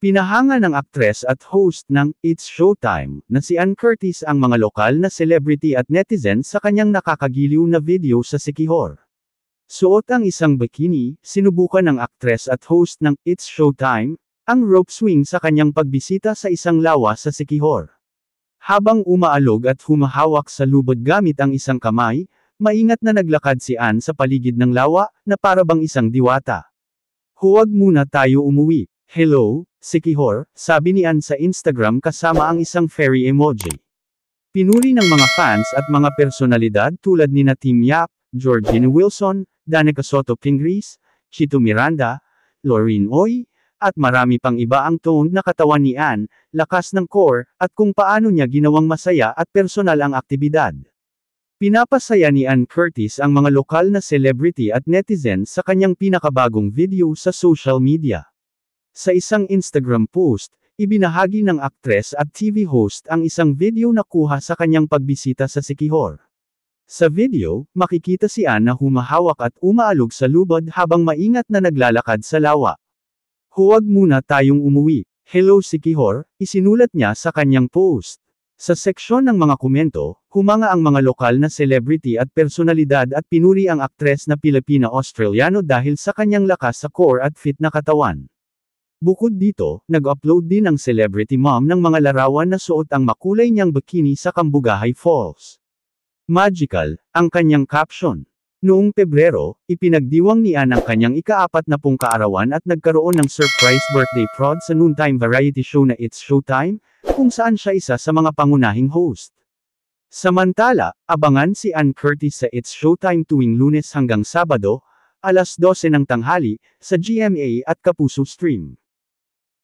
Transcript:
Pinahanga ng aktres at host ng It's Showtime na si Ann Curtis ang mga lokal na celebrity at netizen sa kanyang nakakagiliw na video sa Siquijor. Suot ang isang bikini, sinubukan ng aktres at host ng It's Showtime ang rope swing sa kanyang pagbisita sa isang lawa sa Siquijor. Habang umaalog at humahawak sa lubod gamit ang isang kamay, maingat na naglakad si Ann sa paligid ng lawa na parabang isang diwata. "Huwag muna tayo umuwi. Hello, Siquijor," sabi ni Ann sa Instagram kasama ang isang fairy emoji. Pinuri ng mga fans at mga personalidad tulad nina Tim Yap, Georgina Wilson, Danica Soto Pingris, Chito Miranda, Laureen Oy, at marami pang iba ang toned na katawan ni Ann, lakas ng core, at kung paano niya ginawang masaya at personal ang aktibidad. Pinapasaya ni Ann Curtis ang mga lokal na celebrity at netizens sa kanyang pinakabagong video sa social media. Sa isang Instagram post, ibinahagi ng aktres at TV host ang isang video na kuha sa kanyang pagbisita sa Siquijor. Sa video, makikita si Ann na humahawak at umaalog sa lubod habang maingat na naglalakad sa lawa. "Huwag muna tayong umuwi. Hello Siquijor," isinulat niya sa kanyang post. Sa seksyon ng mga komento, humanga ang mga lokal na celebrity at personalidad at pinuri ang aktres na Pilipina-Australiano dahil sa kanyang lakas sa core at fit na katawan. Bukod dito, nag-upload din ang celebrity mom ng mga larawan na suot ang makulay niyang bikini sa Cambugahay Falls. Magical, ang kanyang caption. Noong Pebrero, ipinagdiwang ni Ann ang kanyang ika-40 kaarawan at nagkaroon ng surprise birthday prod sa noontime variety show na It's Showtime, kung saan siya isa sa mga pangunahing host. Samantala, abangan si Ann Curtis sa It's Showtime tuwing Lunes hanggang Sabado, alas 12 ng tanghali, sa GMA at Kapuso Stream.